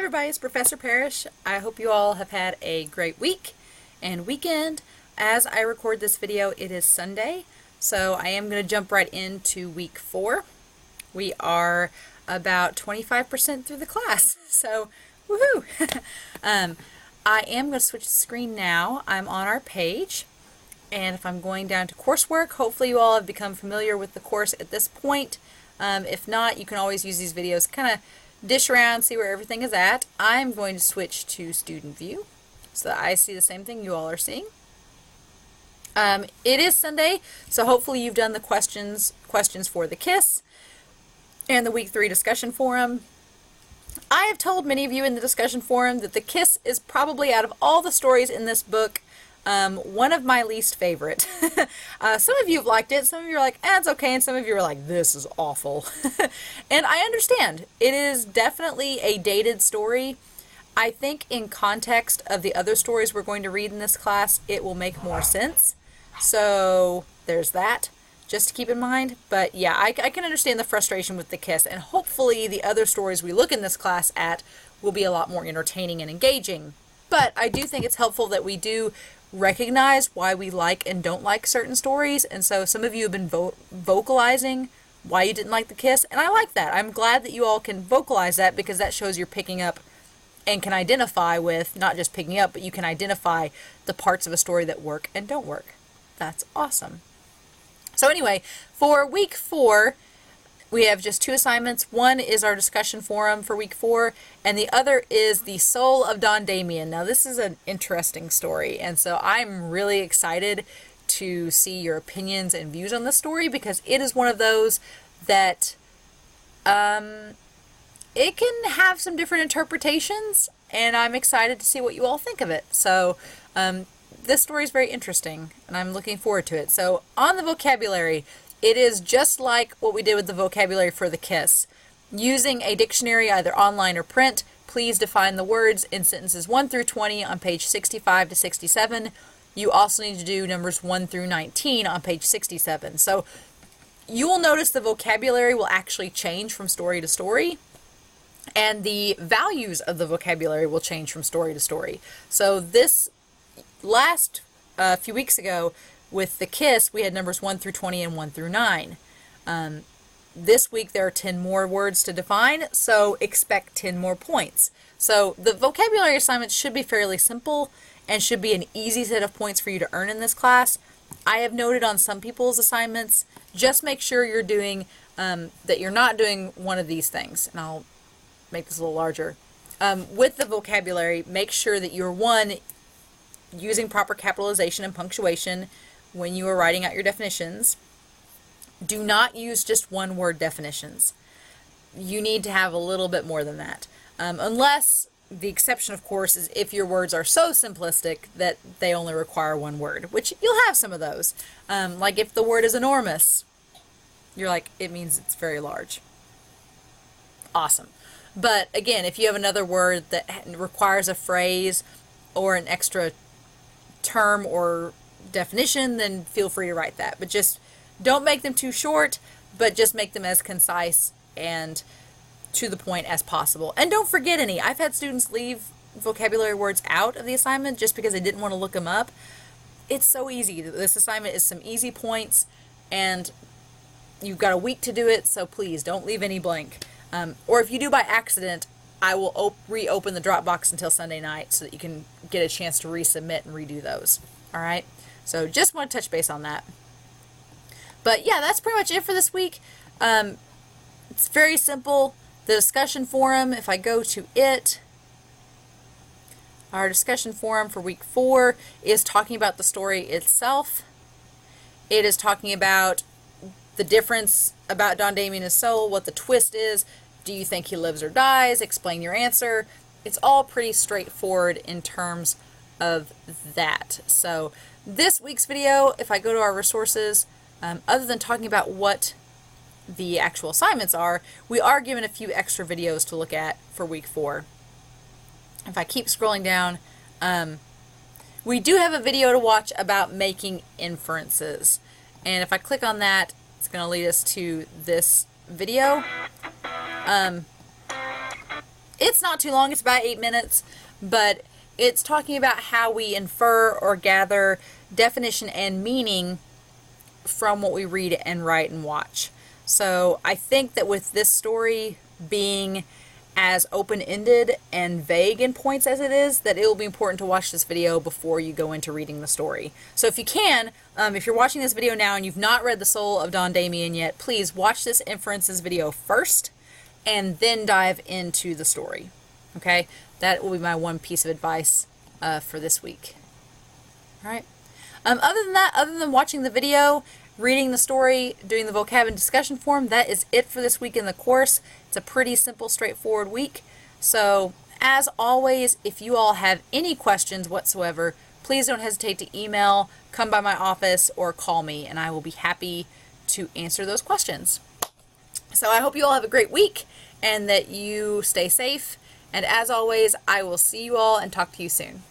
everybody, it's Professor Parish. I hope you all have had a great week and weekend. As I record this video, it is Sunday, so I am going to jump right into week 4. We are about 25% through the class, so woohoo! I am going to switch the screen now. I'm on our page, and if I'm going down to coursework, hopefully you all have become familiar with the course at this point. If not, you can always use these videos to kind of dish around, see where everything is at. I'm going to switch to student view so that I see the same thing you all are seeing. It is Sunday, so hopefully you've done the questions for the KISS and the week 3 discussion forum. I have told many of you in the discussion forum that the KISS is probably, out of all the stories in this book, one of my least favorite. Some of you have liked it, some of you are like, it's okay, and some of you are like, this is awful. And I understand. It is definitely a dated story. I think in context of the other stories we're going to read in this class, it will make more sense. So there's that, just to keep in mind. But yeah, I can understand the frustration with the KISS, and hopefully the other stories we look in this class at will be a lot more entertaining and engaging. But I do think it's helpful that we do recognize why we like and don't like certain stories, and so some of you have been vocalizing why you didn't like the KISS, and I like that. I'm glad that you all can vocalize that, because that shows you're picking up and can identify with, not just picking up, but you can identify the parts of a story that work and don't work. That's awesome. So anyway, for week 4, we have just 2 assignments. One is our discussion forum for week 4, and the other is The Soul of Don Damien. Now, this is an interesting story, and so I'm really excited to see your opinions and views on this story, because it is one of those that it can have some different interpretations, and I'm excited to see what you all think of it. So this story is very interesting, and I'm looking forward to it. So on the vocabulary, it is just like what we did with the vocabulary for the KISS. Using a dictionary, either online or print, please define the words in sentences 1 through 20 on page 65 to 67. You also need to do numbers 1 through 19 on page 67. So you will notice the vocabulary will actually change from story to story, and the values of the vocabulary will change from story to story. So this last few weeks ago, with the KISS, we had numbers 1 through 20 and 1 through 9. This week there are 10 more words to define, so expect 10 more points. So the vocabulary assignments should be fairly simple and should be an easy set of points for you to earn in this class. I have noted on some people's assignments, just make sure you're doing, that you're not doing one of these things. And I'll make this a little larger. With the vocabulary, make sure that you're, 1, using proper capitalization and punctuation when you are writing out your definitions. Do not use just one-word definitions. You need to have a little bit more than that. Unless, the exception, of course, is if your words are so simplistic that they only require one word, which you'll have some of those. Like if the word is enormous, you're like, it means it's very large. Awesome. But again, if you have another word that requires a phrase or an extra term or definition, then feel free to write that. But just don't make them too short, but just make them as concise and to the point as possible. And don't forget any. I've had students leave vocabulary words out of the assignment just because they didn't want to look them up. It's so easy. This assignment is some easy points, and you've got a week to do it, so please don't leave any blank. Or if you do by accident, I will reopen the Dropbox until Sunday night so that you can get a chance to resubmit and redo those. All right? So just want to touch base on that. But yeah, that's pretty much it for this week. It's very simple. The discussion forum, if I go to it, our discussion forum for week 4 is talking about the story itself. It is talking about the difference about Don Damien's soul, what the twist is. Do you think he lives or dies? Explain your answer. It's all pretty straightforward in terms of that. So this week's video, if I go to our resources, other than talking about what the actual assignments are, we are given a few extra videos to look at for week 4. If I keep scrolling down, we do have a video to watch about making inferences. And if I click on that, it's going to lead us to this video. It's not too long, it's about 8 minutes, but it's talking about how we infer or gather definition and meaning from what we read and write and watch. So I think that with this story being as open-ended and vague in points as it is, that it will be important to watch this video before you go into reading the story. So if you can, if you're watching this video now and you've not read The Soul of Don Damien yet, please watch this inferences video first and then dive into the story. Okay? That will be my one piece of advice for this week. All right? Other than that, other than watching the video, reading the story, doing the vocab and discussion form, that is it for this week in the course. It's a pretty simple, straightforward week. So, as always, if you all have any questions whatsoever, please don't hesitate to email, come by my office, or call me, and I will be happy to answer those questions. So I hope you all have a great week, and that you stay safe. And as always, I will see you all and talk to you soon.